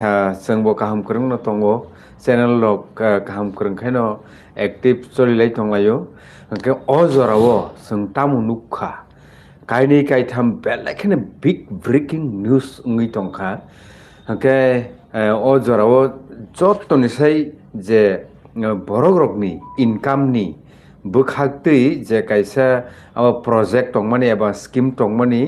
जोंबो गाहाम खोरोंनो दंगो चेनेल गाहाम खोरोंखायनो एक्टिभ सोलिलाय दंलायो ओंखाय अ जराव जों तामु नुखा गायनै गायथाम बेलेखायनो बिग ब्रेकिं निउस उङै दंखा ओंखाय अ जराव जतनिसाय जे बर'ग्रकनि इनकामनि बोखागतै जे कायसा प्रजेक्ट दंमानि एबा स्किम दंमानि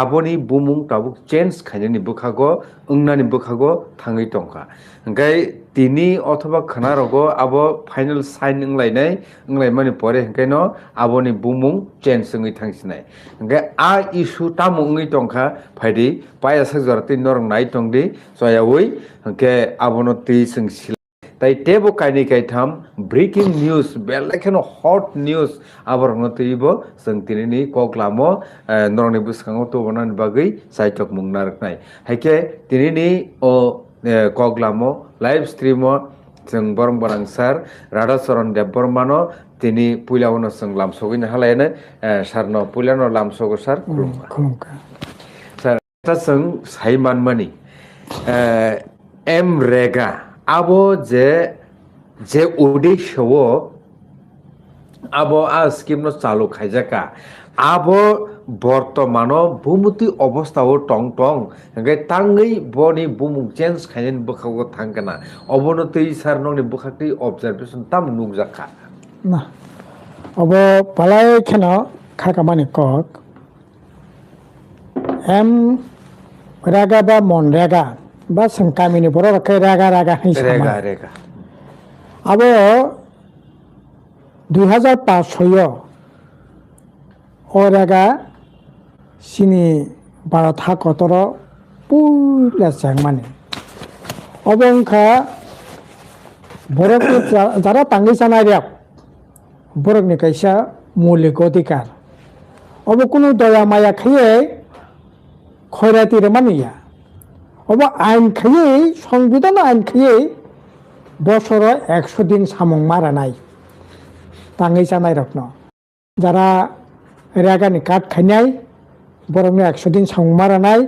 आबनि बुमुं ताबुक चेन्ज खायनायनि बोखागो ओंनानि बोखागो थाङै दंखा ओंखाय तिनि अथवा खोनारगो आबो फाइनेल साइन ओंलाय माने परे ओंखायनो आबनि बुमुं चेन्ज ओङै थांसिनाय ओंखाय आ इसु तामु ओङै दंखा फायदि पाया साजरति नरं नाय दंदि जयावै ओंखाय आबनो तै सोंसिल ताई टेबो कायनै कायथाम ब्रेकिं निउस बेलेखायनो हट निउस आबरनो तैबो जों दिनैनि कक्लामो नरनि बुसखाङाव तबनानि बागै साइटक मुंनारनाय हायखे दिनैनि कग्लामो लाइभ स्ट्रीमो जों बरं बरां सार राधा चरण देब बर्मानो दिनै पुइलावनो जों लामसगैनो हालायानो सारनो पुइलावनो लामसगो सार खुलुमबा खुलुमबाय सार जों साइमानमानि एम रेगा आबो जे उद्देश्यवो आबो आ स्किमनो चालू खायजाका आबो बर्तमानो बुमुति अबस्थाव टं टं ओंखाय ताङै बनि बुमुं चेन्ज खायनायनि बोखावगो थांगोना अबनतै सार नंनि बोखागतै अबजारभेसन ताम नुजाखा ना अब पलाय खेनो खाकामानि कक एम रागा बा मन रेगा बा जों गामिनि बर' रावखै रागा रागा रेगा हिसामाने रेगा अब 2005 सयो अरागा सिनि भारत हाकतर पुला माने अब उनखा बर'नि जारा तांगै जानाय बर'नि कैसा मौलिक अधिकार अब कुनु दया माया खायै खयराति मानिया अब आइन खायै संविधान आइन खायै बसर 100 दिन सामं मारानाय तांगै जानाय रत्न जारा रेगानि काट खायनाय बर'नि 100 दिन सामं मारानाय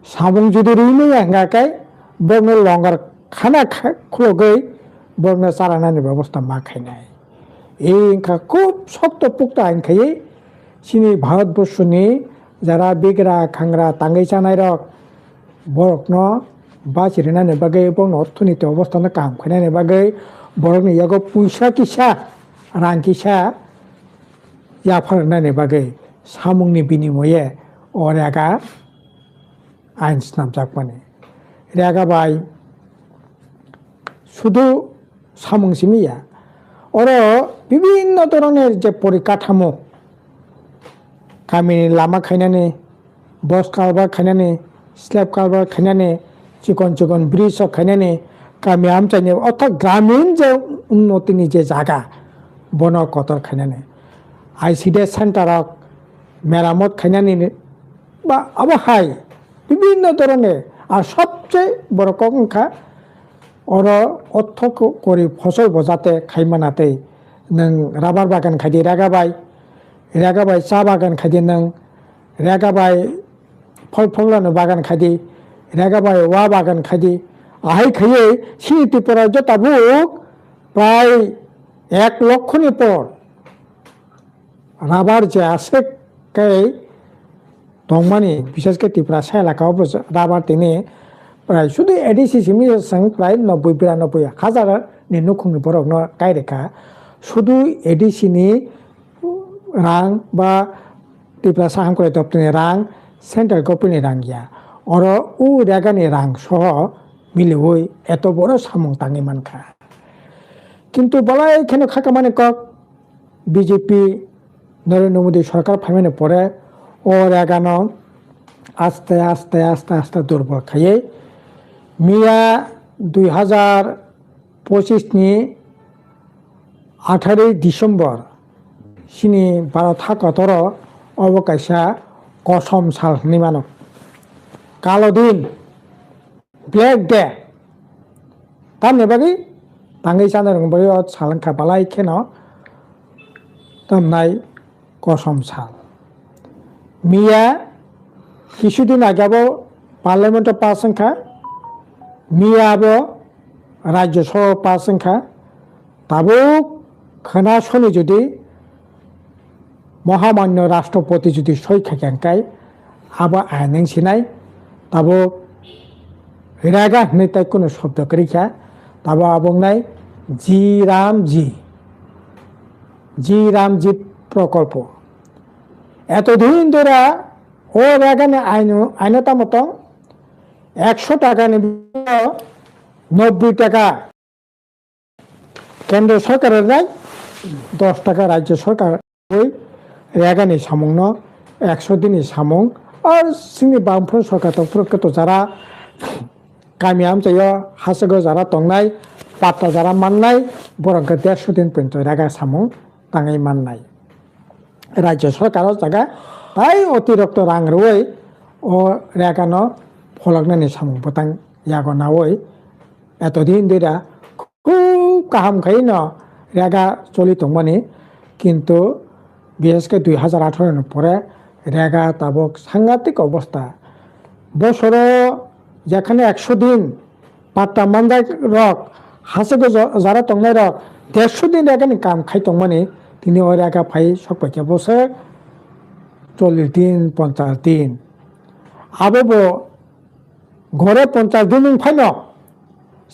सामं जुदि रुइनो हंगाखाय बर'नो लंगार खाना खुलगै बर'नो सारानानि व्यवस्था मा खायनाय इनका खूब शक्त पुक्त आइन खायै सिनि भारतबर्षनि जारा बिग्रा खांग्रा तांगै जानाय रक बर'नो बासिरनानै बागै बर'नो अर्थनीति अवस्थानो काम खायनायनि बागै बर'नि यागो पुइसा किसा रां किसा याफारनायनि बागै सामुंनि बिनिमये अरेगा आइन स्नाबजाक माने रेगाबाय শুধু সামংসিমিয়া ওর বিভিন্ন ধরনের যে পরিকাঠামো গামিनि लामा खायनानै बस कालभार खायनानै स्लेब कालभार खायनानै चिकन चिकन ब्रिज खायनानै गामि आमचाइनि अर्थात ग्रामीण जे उन्नतिनि जे जागा बन कतर खायनानै आईसीडीएस सेन्टारक मेरामत खायनानै বা আবহাই বিভিন্ন ধরনের আর সবচেয়ে বড় কঙ্কা ওর অর্থ করে ফসল বোঝাতে খাইমানাতে নং রাবার বাগান খাইদি रेगाबाय चा बागान खायदि नों रेगाबाय फल फलानो बागान खायदि रेगाबाय वा बागान खायदि आहाय खायै सिनि त्रिपुरा जताबुक प्राय 1 লক্ষनि पर राबार जे আছে कै दंमानि বিশেষকে त्रिपुरा से एलाकायाव राबार तिनि प्राय शुद्ध एडिसि सिमिजों प्राय 90-92 हाजार नि नुखुंनि बरकनो गायरेखा शुद्ध एडिसिनि रां बा त्रिपुरा साहांखुराय दप्तरनि रां सेन्ट्रेल गभर्नमेन्टनि रां गैया और उ रेगानि रां सह मिलिवै एत बड़ सामुं ताङै मानखा किन्तु बलाय खेनो खाकामानि कक बीजेपी नरेंद्र मोदी सरकार फाइमानि परे ओ रेगानो आस्ते आस्ते आस्ते आस्ते दुर्बल खायै मिया 2025 नि 18 डिसेम्बर सिनि भारत हाकतर अबकाशा कसम साल निमानो कालो दिन ब्लैक डे तामने बागै तांगै जानो रंबाय सालंखा बालाय खेनो तमनाय कसम साल मिया কিছুদিন আগাবো পার্লামেন্ট পাস সংখ্যা मियाबो राज्य सभा पास ओंखा ताबो खोनास'नो जुदि महामान्य राष्ट्रपति जुदि सय खायखांखाय आबो आयेन सिनाय ताबो रेगा होननाय ताय कोनो शब्द करिखा ताबो आबंनाय জি রামজি প্রকল্প এতদিন ধরে ও রেগানে আইনতা মতো 100 টাকা নিবে 90 টাকা কেন্দ্র সরকারের দেয় 10 টাকা রাজ্য সরকার ওই রেগানি সামং 100 দিনই সামং আর जोंनि বামফ্রন্ট সরকার প্রকৃত যারা गामि आमचायो हासगो जारा तंनाय पाट्टा जारा माननाय बरंखो 150 दिन पर्यन्त रेगा सामं ताङै माननाय राज्य सरकाराव जागा बाय अतिरिक्त रां रवै ओ रेगानो फलकनानि सामं बतां यागनावै एतदिन देरा खुब गाहाम खायनो रेगा चलि तंमानि किन्तु বিশেষকে 2018 এর পরে রেগা তাবক সাংঘাতিক অবস্থা বছরে যেখানে 100 দিন পাট্টা মানদাই রক হাসেগো যারা তংনাই রক 150 দিন রেগানি কাম খাই তংমানি তিনি ওই রেগা ফাই সকপাইকে বসে 40 দিন 50 দিন আবো ঘরে 50 দিন ফাইন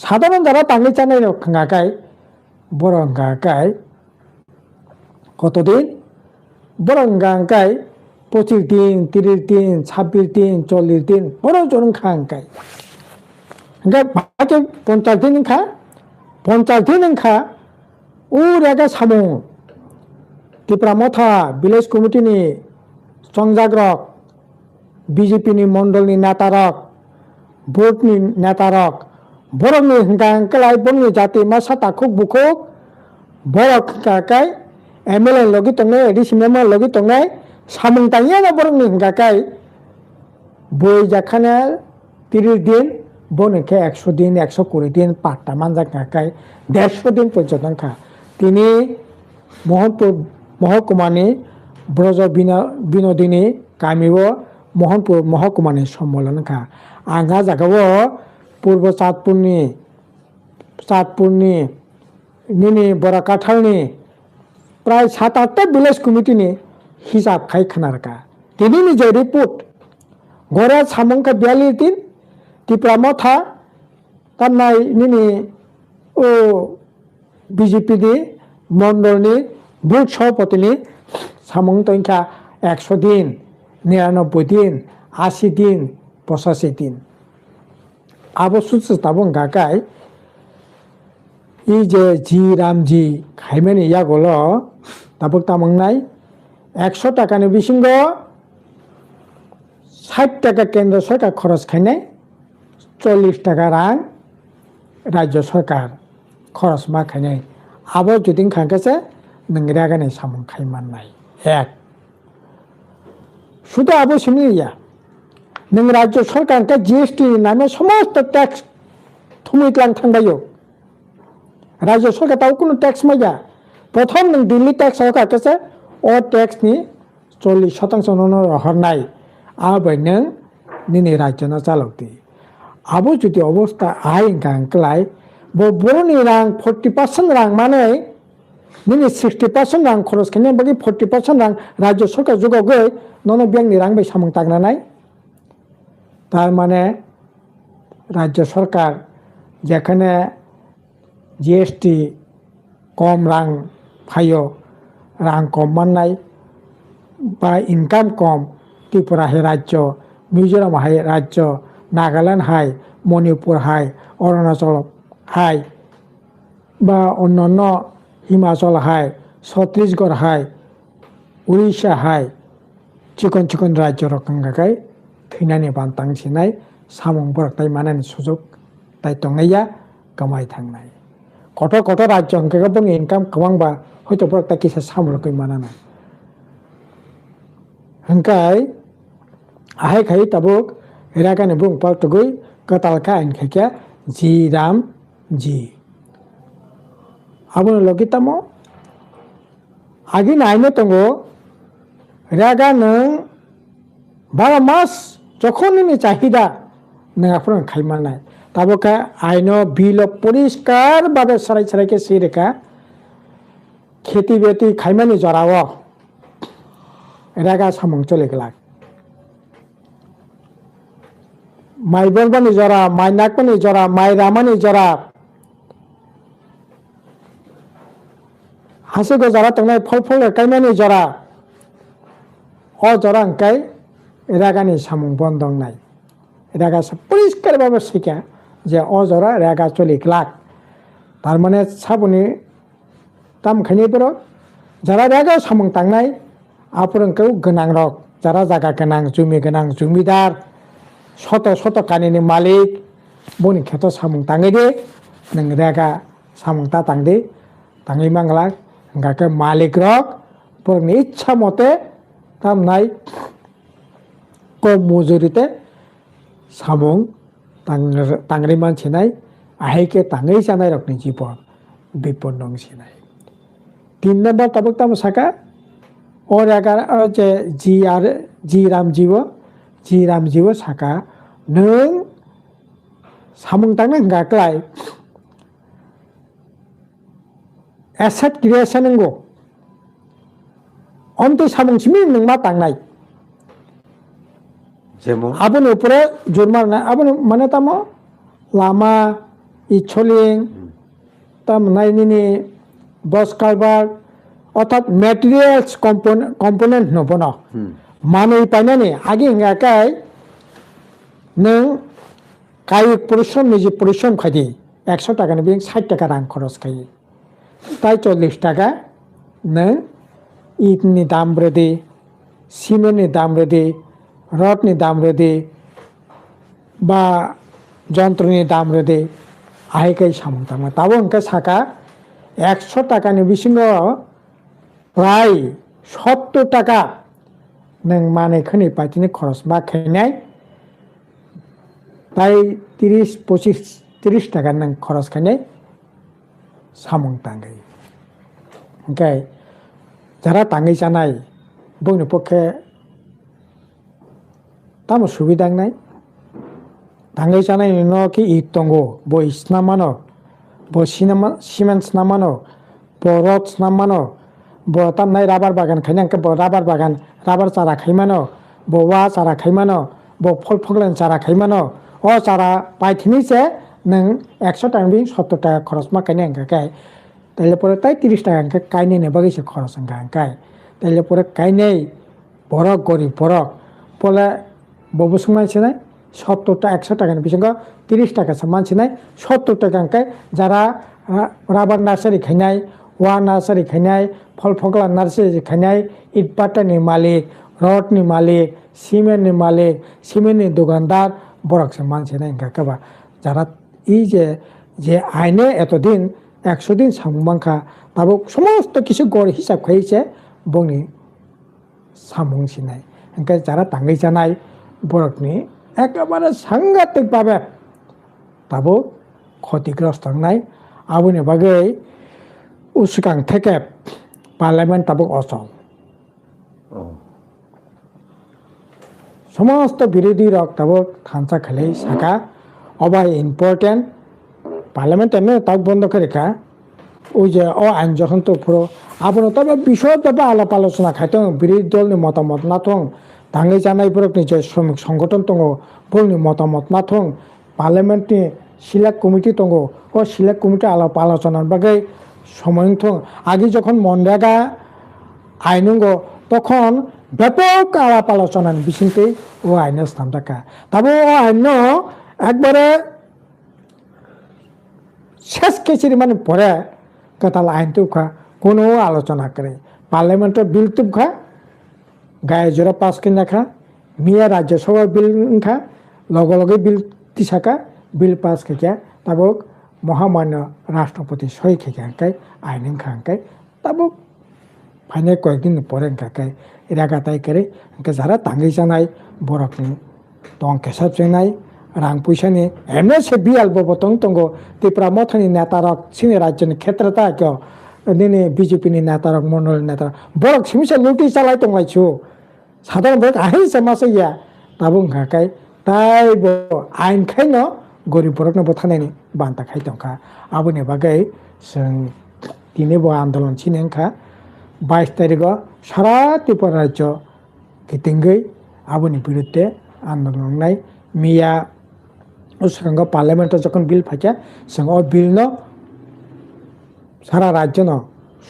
সাধারণ যারা তাঙ্গি চানাই রক খাঙ্গাকাই বরঙ্গাকাই কতদিন বরঙ্গাকাই 25 দিন 30 দিন 26 দিন 40 দিন বড় জন খাঙ্গাকাই বাকি 50 দিন খা 50 দিন খা ও রেগা সামু টিপ্রামথা ভিলেজ কমিটিनि সংজাগ্রক বিজেপিनि মন্ডলनि नेतारक बोर्डनि नेतारक बरंनि हिंगांकलाय बंनि जाति मासा ताखुक बुखुक बरक काकाय एमएलए लगी तंगनाय एडिसिनेमा लगी तंगनाय सामं तांगिया ना बरंनि हिंगाकाय बय जाखाना 30 दिन বনকে 100 দিন 120 দিন পাট্টা মানজা কাকাই 150 দিন পর্যন্ত খা তিনি মোহনপুর মহকুমানি ব্রজ বিনোদিনী কামিব মোহনপুর মহকুমানি সম্মেলন খা আঙা জাগাও পূর্ব চাঁদপুরনি নিনি বড়কাঠালনি প্রায় 7-8টা ভিলেজ কমিটিনি হিসাব খাই খানারকা তিনি নিজে রিপোর্ট গড়ে সামংকা 42 দিন টিপ্রামথা তান্নাই নিনি ও বিজেপিनि মন্ডলनि বুথ সভাপতিनि সামং তংখ্যা 100 দিন 99 দিন 80 দিন 85 দিন আবো সুসু তাবং গাকাই এই যে জি রামজি খাইমানি ইয়াগল তাবক তামংনাই 100 টাকাनि বিসিঙ্গ 60 টাকা কেন্দ্র সরকার খরচ খাইনাই 40 টাকা রাং রাজ্য সরকার খরচ মা খাইনাই আবো যদিন খাঙ্কাছে नोंरेगानि सामं खायमाननाय एक শুধু আবো সিমিয়া नों राज्य सरकार का जीएसटी नामे समस्त टैक्स थुमितलां थांबायो राज्य सरकार ताव कोनो टैक्स माया प्रथम नों दिल्ली टैक्स हकासे ओ टैक्स नि 40% नो हरनाय आबै नों निनि राज्य न चालकति आबो जुदि अवस्था आइ गांकलाय बर'नि रां 40% रां माने निनि 60% रां खरच खायनाय बागि 40% रां राज्य सरकार जुगावगै ननो बेंकनि रां बै सामं तागनानाय तार माने राज्य सरकार जेखाने जीएसटी कम रां फायो रां कम माननाय बा इनकाम कम त्रिपुरा है राज्य मिजोराम है राज्य नागालैंड है मणिपुर है अरुणाचल है बा अन्यान्य हिमाचल है छत्तीसगढ़ है उड़ीसा है चिकन चिकन राज्य रखंगाखाय थैनानि बानतांसिनाय सामं बरकताय मानानि सुजुग ताय तंनाया गमाय थांनाय कत राज्य अंकेगा बंग इनकाम कबांबा हयतो बरकता किसा सामलकै मानाना हंकाय आहाय खाय ताबुक रेगानि बुं पालतुगै कतालका आइनखायखा जी राम जी आबुन लगितामो आगिन आइनो तंगो रेगा नों 12 मास যখন নিনি চাহিদা नोंफोर खायमानाय তাবকা আইন বিল পরিষ্কার ভাবে সারাই সারাইকে সেই রেখা খেতি বেতি খাইমানি জরাও রেগা সামং চলে গেল মাই বলবানি জরা মাই নাকমানি জরা মাই রামানি জরা হাসিগো জরা তংনাই ফল ফল কাইমানি জরা অ জরা অঙ্কাই রেগানি সামং বন্ধং নাই রেগা পরিষ্কার ভাবে শিখা যে অ জরা রেগা চলে গেল তার মানে সাবনি তাম খাইনি পর যারা রেগা সামং তাंनाय आपरंखौ गोनां रक যারা জায়গা गोनां জমি गोनां জমিদার শত শত কানিনি মালিক বনি খেত সামং তাङै দे नों রেগা সামং তা তাंदे তাङै मांगला गाके मालिक रक बरनि इच्छा मते तामनाय कम मजुरिते सामं तांग्रि मानसिनाय आहायके ताङै जानाय रकनि जीवन विपद नंसिनाय 3 नम्बर तबक ताम साका और अगर जे जी राम जीव साका नों सामं तांनो गाकलाय एसेट क्रिएशन नंगौ अन्ते सामं सिमि नों मा तांनाय যেমন आबुन उपरे जुर्माना आबुन माने तामो लामा इचलिं ताम नाइनिनि बस कालबार अर्थात मेटेरियल्स कम्पोनेंट नबनो मानै पाइनानि आगे हिंगाकाय नों कायिक परिश्रम निजे परिश्रम खायदि 100 टाकानि बें 60 टाका रां खरच खायो ताई 40 टाका नों इटनि दाम रेदि सिमेन्टनि दाम रेदि रडनि दाम रेदि बा যন্ত্রनि दाम रेदि आहायकै सामं तामा ताबो अंके साका 100 टाकानि बिसिङाव প্রায় 70 টাকা नों माने पाइथिनि खरच मा खायनाय ताई 30 टाका नों खरच खायनाय सामं ताङै ओंखाय যারা ताङै जानाय बयनि पक्षे तामो सुबिदा नाय ताङै जानाय न कि इट दंगो बो इस्ना मानो बो सिमेन्ट ना मानो बो रड ना मानो बो तामनाय राबार बागान खायनाय बो राबार बागान राबार चारा खायमानो बो वा चारा खायमानो बो फल फगलेन चारा खायमानो अ चारा पाइथिनि से नों 100 टाका बि 70 टाका खरच मा खायनाय अंकाय ताइले परे ताई 30 टाका अंका कायनाय ने बागैसे खरच अंकाय ताइले परे कायनाय बरक गरीब बरक पले बबुसुं मानसिनाय 70 टाका 100 टाकानि बिसिङाव 30 टाकासो मानसिनाय 70 टाका अंकाय যারা राबार नार्सारि खायनाय वा नार्सारि खायनाय फल फगला नार्सारि खायनाय इट बाटानि मालिक रडनि मालिक सिमेन्टनि मालिक सिमेन्टनि दোकानदार बरकसे मानसिनाय अंकाबा যারা এই যে আইনে এতদিন 100 দিন সামংমাংখা তাবো সমস্ত কিছু গড় হিসাব খাইছে বংনি সামং সিনাই अंके যারা ताङै जानाय बरकनि एकेबारे सांघातिक भावे ताबो क्षतिग्रस्त नाय आबुनि बागै उसिगां थेके पार्लामेंट ताबो अचल समस्त विरोधी रक ताबो थांचा खेले साका अबा इम्पोर्टेंट पार्लामेंट एमने ताक बंद करेखा ওই যে ও আইন যখন তো পুরো আপনার তবে বিষয় তবে আলাপ আলোচনা খাইতো বিরোধী দলনি মতামত না থং ताङै जानाय बरकनि जे श्रमिक संगठन दङ बरनि मतामत ना थं पार्लामेंटनि सिलेक्ट कमिटि दङ अ सिलेक्ट कमिटि आलाप आलोचनार बागै समय थं आगे যখন मनरेगा আইনঙ্গ তখন ব্যাপক আলাপ আলোচনার বিশিতে ও আইনের স্থান থাকা তবে ও আইন একবারে শেষ কেচির মানে পরে কাতাল আইন তুখা কোনো আলোচনা করে পার্লামেন্টের বিল তুখা गाय जरा पास के नखा मिया राज्यसभा बिल खा लगे लगे बिल तिसाका बिल पास के क्या तब महामान्य राष्ट्रपति सही के क्या आईन खांकाय तब फाइने कয়েক दिन परे खांकाय इराका ताई करे जरा ताङै जानाय बरकनि दं केसाब जेनाय रां पैसानि एमने से बियाल बबतंग तंगो तिप्रा मथनि नेतारक सिनि राज्यनि क्षेत्रता क्यो दिनै बिजेपिनि नेतारक मण्डल नेता बरक सिमिसे लुटि चालाय तंगाइछु साधारण बरक आहि समासया ताबुं खाकाय ताइबो आइन खायनो गरिब बरकनोबो थानायनि बान्था खाय दंखा आबोनि बागै जों दिनै बो आन्दोलन चिनेंखा 22 तारिखआव सारा त्रिपुरा राज्य गिदिंगै आबोनि बिरुद्धे आन्दोलन नाय मिया उसरंग पार्लियामेंट যখন बिल फाइका जों अ बिल न सारा राज्य न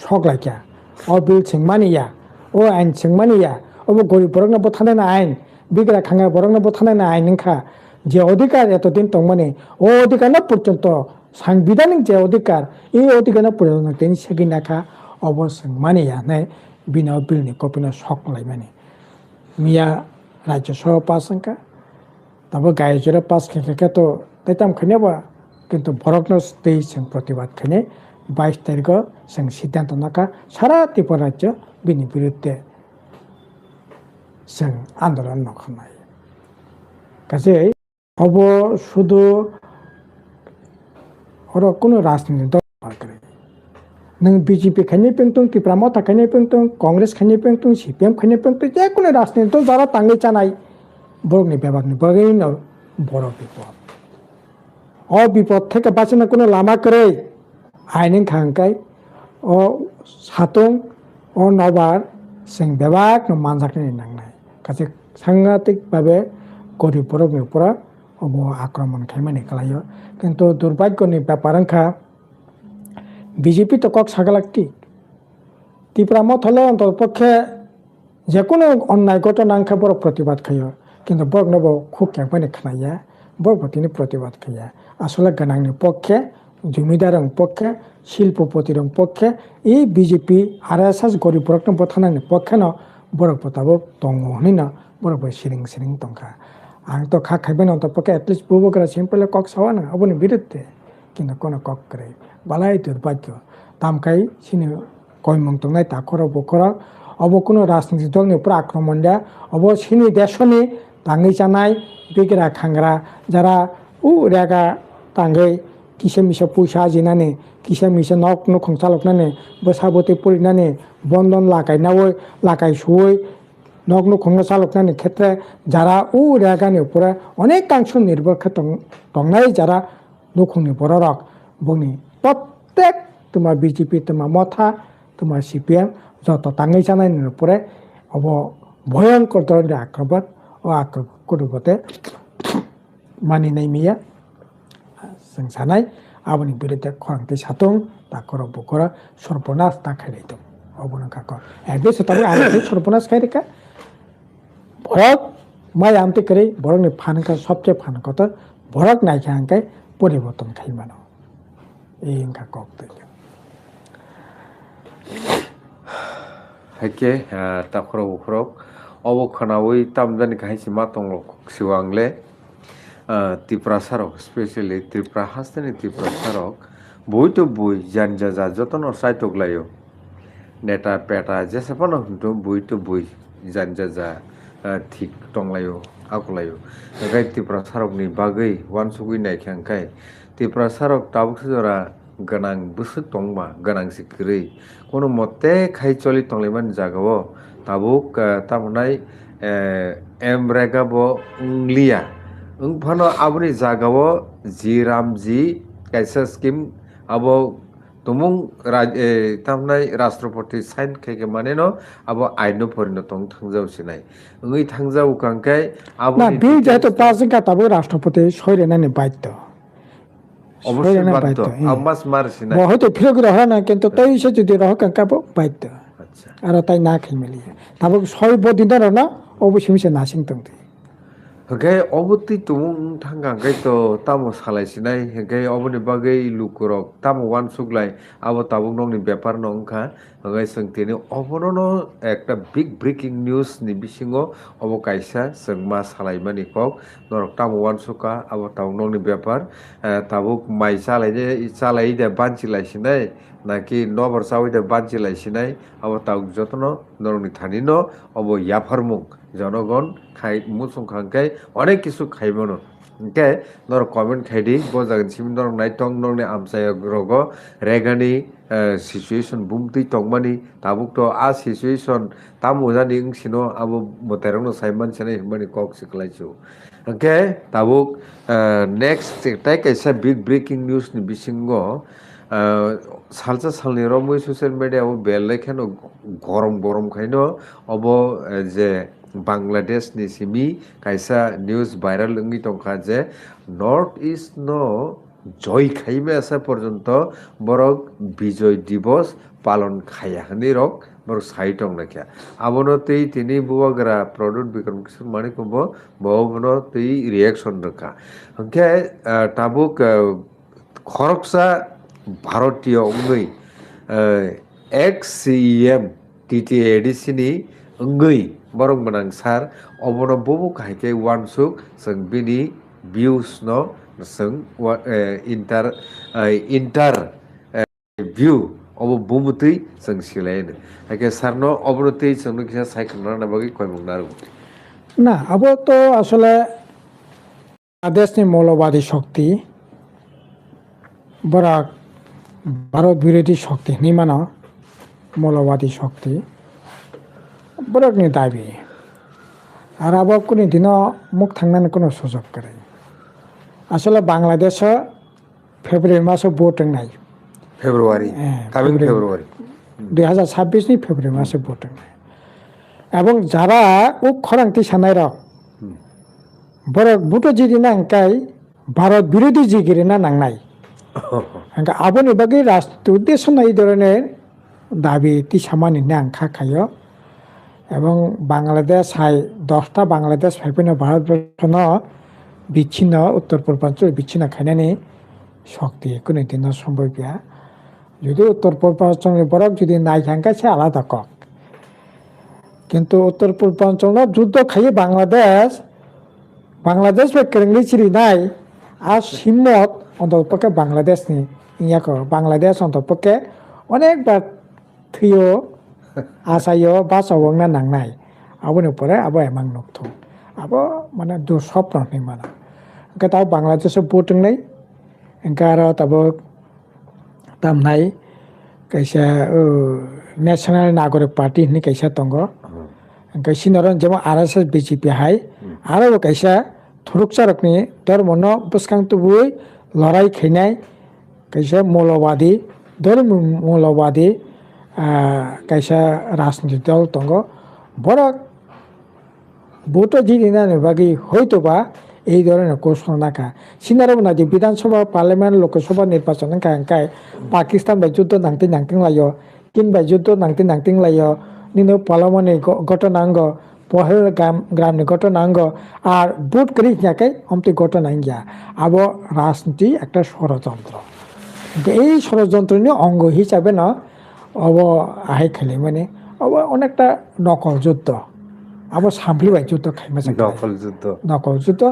सकलाइका अ बिल सिंमानिया अ आइन सिंमानिया अब गरिब बरकनो बथानाय आइन बिग्रा खांगा बरकनो बथानाय आइन नखा যে অধিকার এতদিন তংমানে ও অধিকার না পর্যন্ত সাংবিধানিক যে অধিকার এই অধিকার না পর্যন্ত তিনি সেগি নাখা অবশ্যই মানিয়া নাই বিনা বিলনি কপিনা সকলাই মানে মিয়া রাজ্যসভা পাস সংখ্যা তবে গাইজরা পাস খেকে তো তাইতাম খাইনাবা কিন্তু বরকনো স্টেজ जों প্রতিবাদ খাইনে 22 তারিখও जों সিদ্ধান্ত নাখা সারা ত্রিপুরা রাজ্য বিনি বিরুদ্ধে जों আন্দোলন নখানাই কাজে अब শুধু ওরা কোনো রাজনীতি দল করে नों বিজেপি খাইনে পেंतुं ত্রিপুরা মতা খাইনে पेंतुं কংগ্রেস খাইনে पेंतुं সিপিএম খাইনে पेंतुं যে কোনো রাজনীতি দল যারা তাঙ্গি চানাই বরকনি বিভাগনি বরগিনো বড় বিপদ অ বিপদ থেকে বাঁচানোর কোনো লামা করে আইন খাঙ্কাই ও সাতং ও নবার जों বিভাগ মানজাকনি নাंनाय কাজে সাংঘাতিকভাবে गरिब बरकनि উপরা अब आक्रमण खालामनाय खालायो किन्तु दुर्भाग्यनि ব্যাপার अंखा বিজেপি তো কক সাগালাক্তি ত্রিপুরা মথলে অন্তপক্ষে যে কোনো অন্যায় ঘটনা अंखा বড় প্রতিবাদ খাইयो কিন্তু বরকনবো খুব ক্যাম্পেইন খানাইয়া বরপতিনি প্রতিবাদ খাইয়া আসলে গানাংনি পক্ষে জমিদারং পক্ষে শিল্পপতির পক্ষে এই বিজেপি আরএসএস गरिब বরকন বথানানি পক্ষে ন বরক পতাবো দङ হনিন বরক সিরিং সিরিং দंखा आं तो खा खाइबेन अन्तपक्षे एटलिस्ट बुबोग्रा सिम्पल कक सावाना अबनि बिरुद्धे किन्तु कोनो कक करे बालाय दुर्भाग्य तामखाय सिनि कयमं तंनाय ताखरा बखरा अब कोनो राजनीतिक दलनि उपर आक्रमण दिया अब सिनि देशनि ताङै जानाय बिग्रा खांग्रा जारा उ रेगा ताङै किसे मिसे पैसा आजिनानै किसे मिसे नक नखं चालकनानै बोसाबोते परिनानै बन्दन लागायनावै लागायसुवै নগ্ন খঙ্গ চালকনানি ক্ষেত্রে যারা ও রেগানি উপরে অনেকাংশ নির্ভর দংনাই যারা নখুনি বড়রক বনি প্রত্যেক তোমার বিজেপি তোমার মথা তোমার সিপিএম যত তাঙ্গি জানাইনি উপরে অব ভয়ঙ্কর ধরনের আক্রমণ ও আক্রমণ করবতে মানিনাই মিয়া जों सानाय आबनि बिरुद्धे खरांथि साथों ताकरा बखरा सर्वनाश ताखायनाय दं अबनो काको एबे सताबो आरो सर्वनाश खायरेका भरक माय आमते करे भरकनि फानका सबचेয়ে फानकत भरक नायखा आंकाय परिवर्तन खाइमानो এই ইনকা কক্তে हाइके ताखरा उखरक अबखनावै तामजानि काहिसि मातंग सिवांगले त्रिपुरा सारक स्पेशली त्रिपुरा हास्तानि त्रिपुरा सारक बय तो बय जानजा जा जतन साइतगलायो नेता पेटा जेसेबां हंतो बय तो बय जानजा जा ठीक दंलायो आगलायो गाय त्रिपुरा सारकनि बागै वानसुगै नायखांखाय त्रिपुरा सारक ताबुक जरा गोनां बुसु दंबा गोनां सिखरै कोनो मते खाय चलि तंलायमान जागाव ताबुक तामनाय एमरेगाबो उंलिया फानो आबनि जागाव जी रामजी कैसा स्कीम अब तुमुं तामनाय राष्ट्रपति साइन खायके माने न अब आइनो परिणत थांजावसिनाय ओइ थांजाव कांखाय ना आबनि बिल जेहेतु पासिं काताबो राष्ट्रपति सयरेनानि बाध्य অবশ্যই বাধ্য আম্মাস মারছিনাই হয়তো ফিরক রহ না কিন্তু তাই সে যদি রহ কাঙ্কাবো বাধ্য আচ্ছা আর তাই না খাইমেলিয়া তাবো সয় বদিন না অবশ্যই মিশে নাসিং তংতে Hagai oboti tumung tanggang to tamo salaisinai hagai oboni bagai lukurok tamo wan suglai abo tabung nong ni ব্যাপার nongkha hagai sengtini obono ekta big breaking news ni bisingo obo kaisa sengma salaimani kok norok tamo wan suka abo tabung nong ni ব্যাপার tabuk mai salai de banchi laisinai naki nobar sawi de banchi laisinai abo tabuk jotono norok ni thanino obo yafarmuk জনগণ খাই মুসুং খাঙ্কাই অনেক কিছু খাইবনো ওকে নর comment খাইদি বজাগন সিম নর নাইটং নরনে আমসায় রগ রেগানি situation বুমতি তংমানি তাবুক তো আ situation তামু জানি ইংসিনো আবো মতেরং সাইমান সেনে হিমানি কক সিকলাইছো Oke, tabuk next tai kaisa big breaking news ni bisingo salsa salni romoi social media o belle kheno gorom gorom khaino obo je Bangladesh ni simi kaisa news viral ongui tongkha je North East no জয় খাইবে আসা পর্যন্ত বরক বিজয় দিবস পালন খাইয়া হানি rock বরক সাইটং নাখিয়া আবনো তেই তিনি বুয়াগরা প্রডুট বিক্রম কিশোর মানি কুম্ভ বহবনো তেই রিয়াকশন রাখা হংকে টাবুক খরকসা ভারতীয় অঙ্গই এক্স সিএম টিটি এডিসিনি অঙ্গই বরং মানাং সার অবনো ববু কাহিকে ওয়ানসুক जों बिनि views no जों inter view obo bumutui जों silaino ake sarno obrotei जों kisa saikna na bagi koi mungnaru না আবো তো আসলে বাংলাদেশনি মৌলবাদী শক্তি বরাক ভারত বিরোধী শক্তি নিমানো মৌলবাদী শক্তি বরাকনি দাবি আর আবো কোনো দিনও মুখ থাকনাनै কোনো সুযোগ করে আসলে বাংলাদেশে ফেব্রুয়ারি মাসে ভোটিং নাই February coming February 2026 ফেব্রুয়ারি মাসে ভোটিং নাই এবং যারা ও খরাংতি সানাই রক বরক বুটো জিরি নাংকাই ভারত বিরোধী জিগিরি না নাংনাই আবনি বাকি রাষ্ট্র উদ্দেশ্য না এই ধরনের দাবি তি সামানি নাংখা খায় এবং বাংলাদেশ হাই 10টা বাংলাদেশ ফাইপিনে ভারতবর্ষ বিচ্ছিন্ন উত্তর পূর্বাঞ্চল বিচ্ছিন্ন খাইনানি শক্তি কোনো দিন সম্ভব গিয়া যদি উত্তর পূর্বাঞ্চলের বরক যদি নাই খাঙ্কা সে আলাদা কক কিন্তু উত্তর পূর্বাঞ্চল যুদ্ধ খাইয়ে বাংলাদেশ কেরেংলি চিরি নাই আর সিমত অন্তপক্ষে বাংলাদেশ নি ইয়াক বাংলাদেশ অন্তপক্ষে অনেকবার থিও আসাইও বা সবংনা নাংনাই আবনি পরে আবো এমাং নকথ আবো মানে দু স্বপ্ন নি মানে এনকা তাও বাংলাদেশে ভোটিং নাই এনকা আর তাবো তামনাই কাইসা ন্যাশনাল নাগরিক পার্টি নি কাইসা তঙ্গ এনকা সিনরন যেমন RSS BJP হাই আরো কাইসা থুরুকচারকনি ধর্মন বসকাং তুবুই লড়াই খাইনাই কাইসা মৌলবাদী ধর্ম মৌলবাদী কাইসা রাজনীতি দল তঙ্গ বরক ভোটও জিদিনা বাকি হয়তোবা এই ধরনের কোশ্চন নাকা সিনারব না যে বিধানসভা পার্লামেন্ট লোকসভা নির্বাচন কাঙ্কায় পাকিস্তান বাই যুদ্ধ নাংতি নাংতিং লাইও কিন বাই যুদ্ধ নাংতি নাংতিং লাইও নিনো পার্লামেন্টনি ঘটনাঙ্গ গ্রামনি ঘটনাঙ্গ আর ভোট করি নাকাই অমতি ঘটনাঙ্গিয়া আবো রাজনীতি একটা ষড়যন্ত্র এই ষড়যন্ত্র নিয়ে অঙ্গ হিসাবে না অব আহাই খেলে মানে অব অনেকটা নকল যুদ্ধ আবার সামপ্লিবাই যুদ্ধ খাইমাছে নকল যুদ্ধ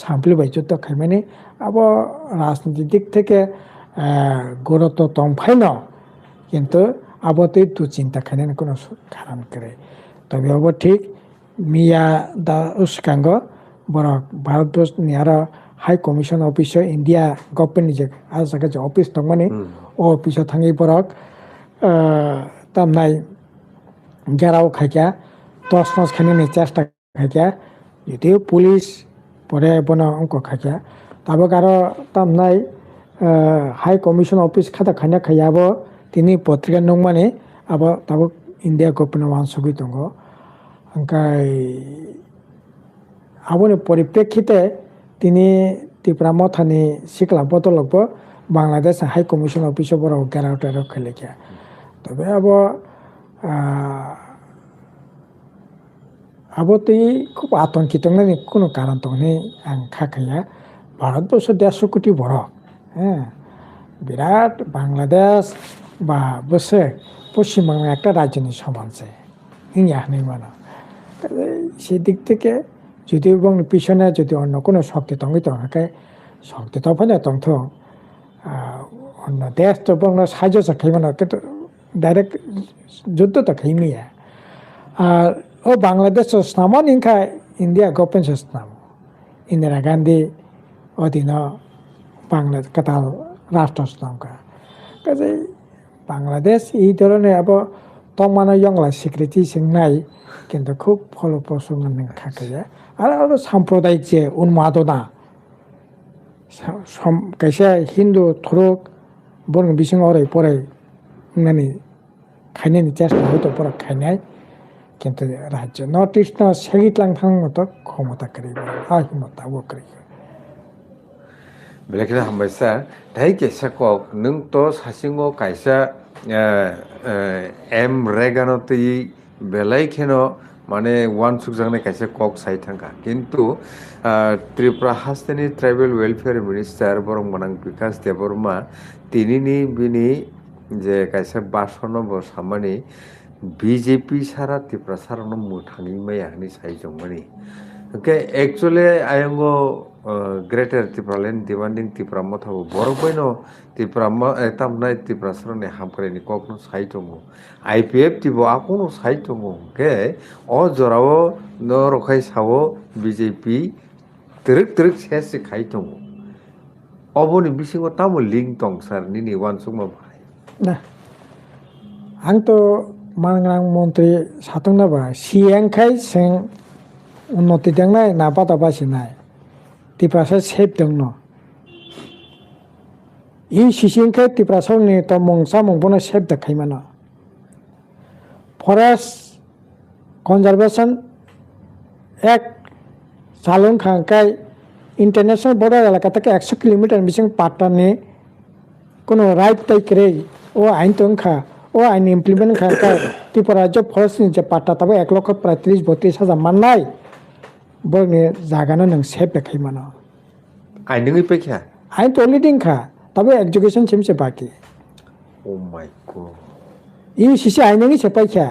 সামপ্লিবাই যুদ্ধ খাইমানি আবার রাজনীতির দিক থেকে গুরুত্ব তমফাই ন কিন্তু আবতেই তো চিন্তা খাইলেন কোনো কারণ করে তবে অব ঠিক মিয়া দা উস্কাঙ্গ বরক ভারতবর্ষ নিয়ার high commission office India government যে আজ যে অফিস দं মানে ও অফিসে থাঙি বরক তামনাই গেরাও খাইকা টস টস খাইনি চেষ্টা খাইকা যদিও পুলিশ পরে বনা অঙ্ক খাইকা তাবক আরো তামনাই হাই কমিশন অফিস খাতা খাইনা খাইয়াবো তিনি পত্রিকা নং মানে আবার তাবক ইন্ডিয়া গভর্নমেন্ট ওয়ানসুগি দं ওমকাই আবনি পরিপ্রেক্ষিতে তিনি ত্রিপুরা মথানি সিকলা বদলকবো বাংলাদেশ হাই কমিশন অফিসে বড় গেরাও টেরাও খেলেখা তবে আবতেই খুব আতঙ্কিত নানি কোনো কারণ তো নেই আং খাখাইয়া ভারতবর্ষ 150 কোটি বড় হ্যাঁ বিরাট বাংলাদেশ বা বসে পশ্চিমবঙ্গ একটা রাজধানী সমানছে ইয়া নেই মানে সেই দিক থেকে যদি এবং পিছনে যদি অন্য কোনো শক্তি তঙ্গিত থাকে শক্তি তো ফেলে তংথ অন্য দেশ তো সাহায্য চাই মানে কিন্তু ডাইরেক্ট যুদ্ধ তো খাইমিয়া আর ও বাংলাদেশ স্নামন ইনকা ইন্ডিয়া গভর্নমেন্ট স্নাম ইন্দিরা গান্ধী অধীন বাংলাদেশ কাতাল রাষ্ট্র স্নামকা কাজে বাংলাদেশ এই ধরনের আবার tongmano yongla security singnai কিন্তু খুব ফলপ্রসূ মানে থাকে আর সাম্প্রদায়িক যে উন্মাদনা কাইসা হিন্দু থরক বরং বিসিং অরাই পরাই মানে খাইনাयनि চেষ্টা হয়তো পরা খাইনাय কিন্তু রাজ্য নর্থ ইস্ট না সেগিতলাং থাং মতো ক্ষমতা করি হিমতা ওকরি Belakina hambaisa dai kaisa kok nung to sasingo kaisa M regano tei belai kheno মানে ওয়ান সুকজাংনে কাইসে কক সাই থাকা কিন্তু ত্রিপুরা হাস্তেনি ট্রাইবেল ওয়েলফেয়ার মিনিস্টার বরং মানাং বিকাশ দেববর্মা তিনিনি বিনি যে কাইসে বাসন সামানি বিজেপি সারা ত্রিপুরা সারানো মুথাङै मायानि साइजोंमानि ओके एक्चुअली आयंगो ग्रेटर त्रिपुरालेण्ड डिमान्डिं त्रिपुरा मथाबो बरबायनो त्रिपुरा तामनाय त्रिपुरा सरने हामखरेनि कखनो साइ दङ आइपिएफ तिबो आकोनो साइ दङ के अ जरावो न रखाय सावो बिजेपि तिरक सेसे खाइ दङ अबनि बिसिङाव तामो लिंक दं सार निनि वान सुमा भाइ ना आंथ' मानग्रां मन्त्रि सातंनाबा सिएंखाय जों उन्नति दंनाय ना बादा बासिनाय त्रिपुरासा सेफ दं न इ सिसिंखाय त्रिपुरासावनि त मंसा मंबनो सेफ दखायमान फरेस्ट कन्जारभेशन एक्ट चालुं खांखाय इंटरनेशनल बॉर्डर एलाका থেকে 100 किलोमीटर बिसिं पाट्टानि কোনো রাইট তাই করে ও আইন তংখা ও আইন ইমপ্লিমেন্ট খায় ত্রিপুরা রাজ্য ফরেস্টনি যে পাট্টা তবে 1,30,32,000 মাননাय বরনি জাগানো নং সেফ দেখাই মানো আইন নङै पैखा আইন তো অলরেডি খা তবে এডুকেশন সেমসে বাকি ও মাই গড ই সিসি আইন নङै সে পাইখা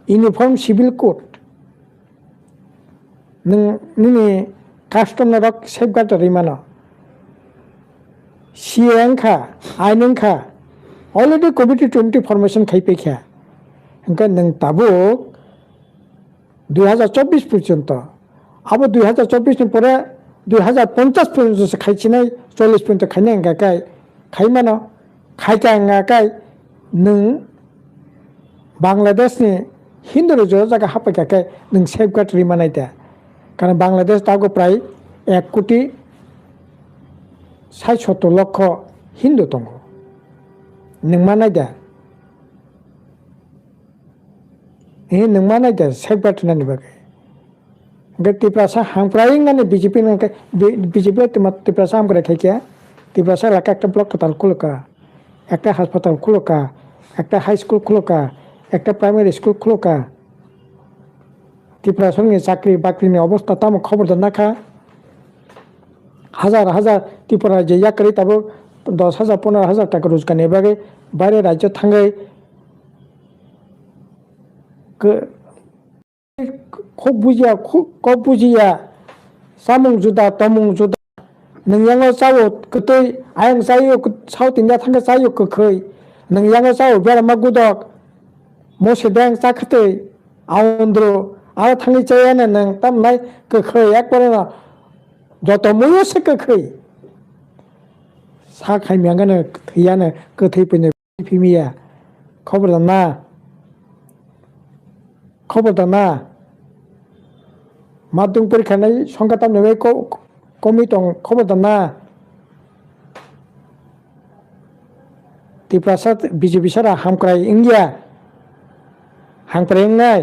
ইউনিফর্ম সিভিল কোড নং নিনি কাস্টম রক সেফগার্ড রিমানো সিএंखा आइनखा अलरेडी कोभिड-20 फॉर्मेशन खाइपेखा इनका नंग ताबो 2024 पर्यंत अब 2024 नि परे 2050 पर्यंत से खाइचिनाय 40 पर्यंत खाइनाय गाकाय खाइमानो खाइकांगाकाय नों बांग्लादेश नि हिंदू जो जागा हापाकाय नों सेफगार्ड रिमानाय दा कारण बांग्लादेश दागो प्राय 1 कोटी 60 লক্ষ হিন্দু দङ नों मा नायदा नों मा नायदा सेफगार्ड होननानै बागै त्रिपुरासा हांफ्रायंगाने बिजेपि बिजेपि त्रिपुरासा हामग्रा खायखा त्रिपुरासा एलाका একটা ব্লক হাসপাতাল খুলকা একটা হাসপাতাল খুলকা একটা হাই স্কুল খুলকা একটা প্রাইমারি স্কুল খুলকা त्रिपुरासानि চাকরি বাকরিनि অবস্থা তাম খবর দানাখা হাজার হাজার त्रिपुरा जे याकरी तब 10,000 15,000 টাকা রোজগার নেবাগে বাইরে রাজ্য থাঙ্গাই খুব বুঝিয়া সামুং जुदा तमुं जुदा नोंयाङो जायो गोदै आयं जायो साउथ इन्डिया थांगा जायो गोखै नोंयाङो जायो बेरामा गुदक मोसेदें जाखोदै आउन्द्रु आरो थाङै जायानो नों तामनाय गोखै एकबारे যত ময়সে गोखै सा खायमियानो थैयानो गोथै फैनो फिमिया खबर दाना मादुं परीक्षानाय संगाताम नेबे कमिटं खबर दाना त्रिपुरासा बिजेपि सारा हामक्राय इंगिया हांक्रायनाय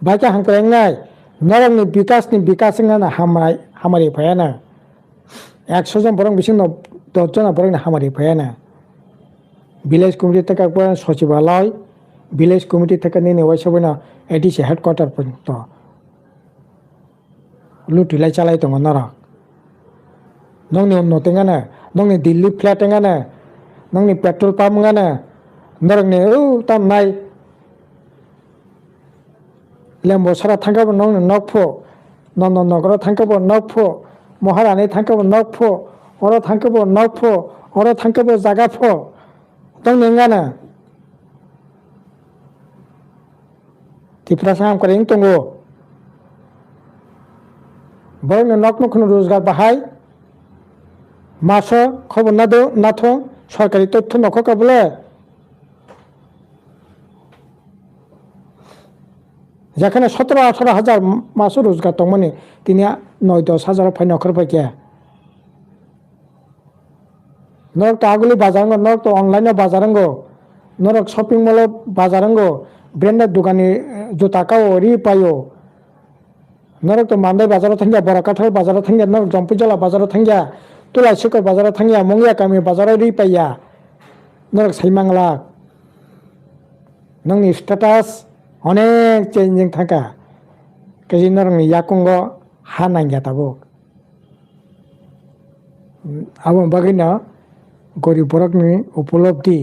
बाजा हांक्रायनाय नरंनि विकासना हामारि फायाना 100 जन बरं बिसिं 10 जन बरं हामारि फायाना विलेज कमिटी থেকে একবার সচিবালয় विलेज कमिटी থেকে নিয়ে ওয়াইসবনা এডিসি হেডকোয়ার্টার পর্যন্ত লুটিলাই চালাই দङ नर नंनि उन्नतिङानो नंनि दिल्ली फ्लेटिङानो नंनि पेट्रोल पाम्पङानो नरंनि तामनाय लेम्बो सारा थांगाबो नंनि नगफो नगर थांगाबो नगफो महारानी थांगाबो नगफो अर थांगाबो नगफो अर थांगाबो जागाफो दंङानो त्रिपुरा हामक्रायं दङ बरं नग नखनो रोजगार बाहाय मासो खबर नाथों সরকারি তথ্য নখকা বলে যেখানে 17-18 হাজার মাসও রোজগার তো মানে তিনি 9-10 হাজার ফাই নখর পাইকে নরক তো আগুলি বাজারাঙ্গ নরক তো অনলাইনে বাজারাঙ্গ নরক শপিং মল বাজারাঙ্গ ব্র্যান্ডের দোকানে জুতাকাও রি পাইও নরক তো মান্দাই বাজারাव थांगिया बराकाठाल बाजाराव थांगिया नरक जम्पुजला बाजाराव थांगिया तुलासिकर बाजाराव थांगिया मंगिया गामि बाजाराव रि पाइया नरक साइमांला नोंनि स्टेटास अनेक चेंजिं थाका काजि नरकनि याकुंग हा नांगिया ताबो आबो बागिना गरीब बरकनि उपलब्धि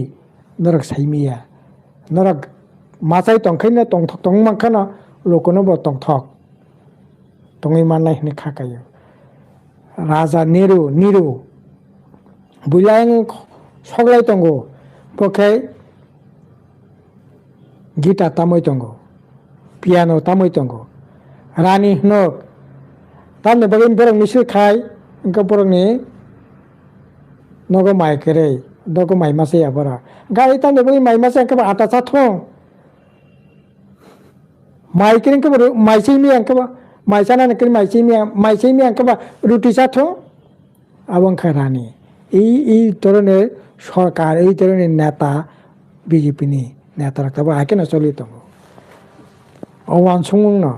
नरक साइमिया नरक मासाय तंखायनो तंथक तंमाखाना लोकनो बो तंथक तंगै माननाय होनो खाखायो राजा निरु बुलायं सगलाय तंगो पखे गिटार तामै तंगो पियानो तामै तंगो रानी हनक तामने बगिन बरं मिसिर खाय इंका बरंनि नगो माइ करे नगो माइ मासे या बरा गाय तामने बगिन माइ मासे इंका आटा साथों माइ किरिं के माइ सिमी इंका माइ साना नकरि माइ सिमी इंका रुटि साथों आबंखा रानी এই ধরনের সরকার এই ধরনের নেতা বিজেপি নি নেতা রাখতে আগে না চলি তো অবান সমং না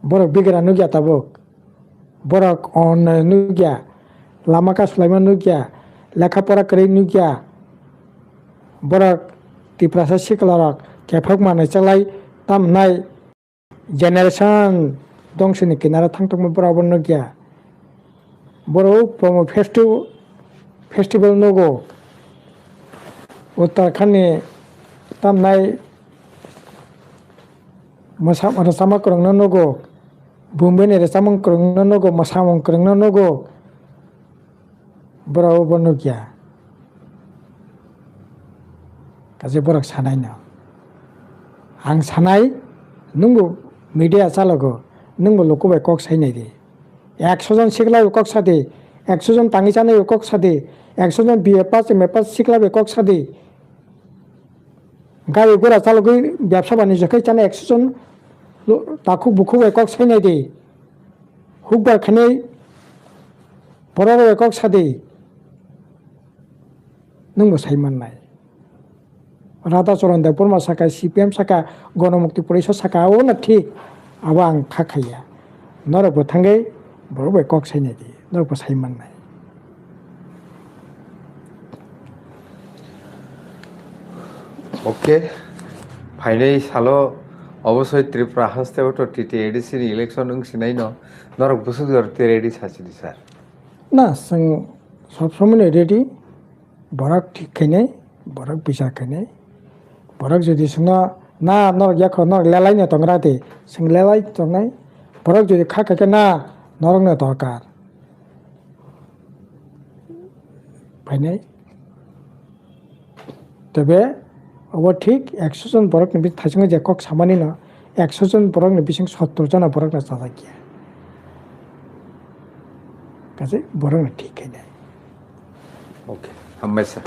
বড় বিগরা নুগিয়া তাবক বড় অন নুগিয়া লামাকা সুলাইমান নুগিয়া লেখাপড়া করে নুগিয়া বড় তিপ্রাসা শিকলারক কেফক মানে চালাই তাম নাই জেনারেশন দংশনি কিনারা থাংতং বরাबर नुगिया बरो प्रमो फेस्टिवल नगो उत्तराखंड तामनाय मसामा करंग नगो बुम्बे ने रेसामंग करंग नगो मसामंग करंग नगो बरो नुगिया काजे बरक सानाय ना आं सानाय नंगो मीडिया चालगो नंगो लोको बे कक साइनाय दे 100 জন শিখলা একক সাথে 100 জন টাঙ্গি চানে একক সাথে 100 জন বিএ পাস এমএ পাস শিখলা একক সাথে গাড়ি ঘোড়া চালক ব্যবসা বাণিজ্য খাই চানে 100 জন তাকু বুকু একক সাইনাই দে হুকবার খানে বড় একক সাথে नोंबो साइमान नाय राधा चरण देव बर्मा साखा सीपीएम साखा गणमुक्ति परिषद साखा ओ ना ठीक आबो आं खाखाया नरबो थांगै बरोबर कक साइनाय दे नरबो साइमान नाय ओके फाइनाल सालो अवश्य त्रिपुरा हास्ते तो टीटी एडीसी इलेक्शन सिनाय न नरक बुसुदर ते रेडी सासिदि सर ना जों सब समय रेडी बरक ठीक खायनाय बरक बिसा खायनाय बरक जुदि सोंना ना नरक याखो नरक लेलायनो तंग्रा दे जों लेलाय तंनाय बरक जुदि खाखाके ना नरकनो दरकार फाइनाय तबे अब ठीक 100 जन बरक नि थाइसंग जे कक सामानि न 100 जन बरक नि बिसिं 70 जना बरक ना जाजाकिया काजे बरक नि ठीक खायनाय ओके हमेशा